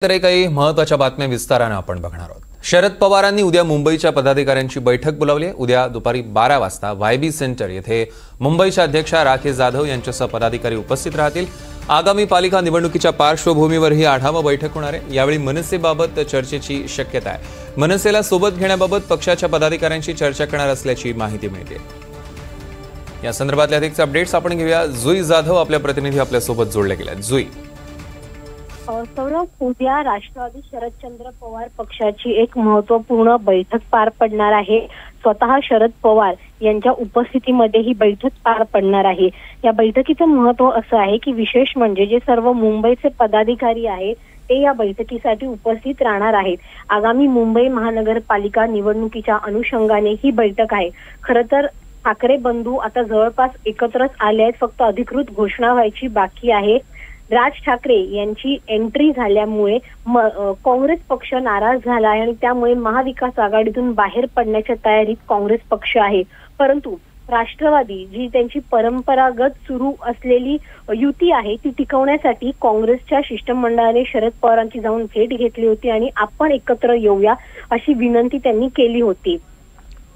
तर काही महत्त्वाच्या बातम्या विस्ताराने आपण बघणार आहोत। शरद पवारांनी उद्या मुंबईच्या पदाधिकाऱ्यांची बैठक बोलावली आहे। उद्या दुपारी 12 वाजता वायबी सेंटर येथे मुंबईच्या अध्यक्षा राखी जाधव यांच्यासह पदाधिकारी उपस्थित राहतील। आगामी पालिका निवडणुकीच्या पार्श्वभूमीवर ही आढावा बैठक होणार आहे। यावेळी मनसेबाबत चर्चेची शक्यता आहे। मनसेला सोबत घेण्याबाबत पक्षाच्या पदाधिकाऱ्यांशी चर्चा करणार असल्याची माहिती मिळते। या संदर्भातले अधिकचे अपडेट्स आपण घेऊया। जुई जाधव आपल्या प्रतिनिधी आपल्या सोबत जोडले गेले आहेत। जुई, सौरभ, उद्या राष्ट्रवादी शरदचंद्र पवार पक्षाची एक महत्त्वपूर्ण बैठक पार पडणार आहे। स्वतः शरद पवार यांच्या उपस्थितीमध्ये ही बैठक पार पडणार आहे। या बैठकीचं महत्त्व असं आहे की विशेष म्हणजे जे सर्व मुंबईचे पदाधिकारी आहेत ते या बैठकीसाठी उपस्थित राहणार आहेत। आगामी मुंबई महानगरपालिका निवडणुकीच्या अनुषंगाने ही बैठक आहे। खरं तर ठाकरे बंधू आता जवळपास एकत्रच आले आहेत, फक्त अधिकृत घोषणा व्हायची बाकी आहे। राज ठाकरे यांची एंट्री झाल्यामुळे काँग्रेस पक्ष नाराज झाला आहे आणि त्यामुळे महाविकास आघाडीतून बाहेर पडण्याच्या तयारीत काँग्रेस पक्ष आहे। परंतु राष्ट्रवादी जी त्यांची परंपरागत सुरू असलेली युती आहे ती टिकवण्यासाठी काँग्रेसच्या शिष्टमंडळाने शरद पवारांची जाऊन भेट घेतली होती आणि आपण एकत्र येऊया अशी विनंती त्यांनी केली होती।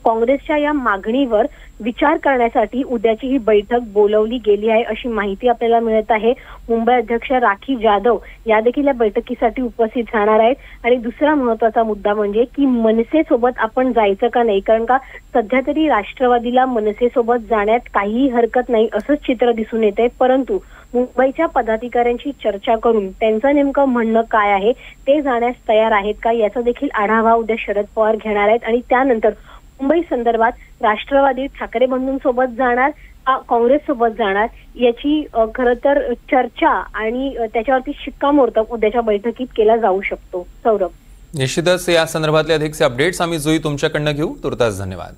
काँग्रेसच्या या मागणीवर विचार करण्यासाठी उद्याची ही बैठक बोलवली गेली आहे अशी माहिती आपल्याला मिळत आहे। मुंबई अध्यक्ष राखी जाधव या देखील या बैठकीसाठी उपस्थित राहणार आहेत। आणि दुसरा महत्त्वाचा मुद्दा म्हणजे की मनसेसोबत आपण जायचं का नाही, कारण का सध्या तरी राष्ट्रवादीला मनसेसोबत जाण्यात काहीही हरकत नाही असंच चित्र दिसून येत आहे। परंतु मुंबईच्या पदाधिकाऱ्यांशी चर्चा करून त्यांचं नेमकं म्हणणं काय आहे ते जाण्यास तयार आहेत का याचा देखील आढावा उद्या शरद पवार घेणार आहेत। आणि त्यानंतर मुंबई संदर्भात राष्ट्रवादी ठाकरे बंधूंसोबत जाणार काँग्रेस सोबत जाणार याची खरं तर चर्चा आणि त्याच्यावरती शिक्कामोर्तब उद्याच्या बैठकीत केला जाऊ शकतो। सौरभ, निश्चितच या संदर्भातले अधिकचे अपडेट्स आम्ही जुई तुमच्याकडनं घेऊ। तुर्तास धन्यवाद।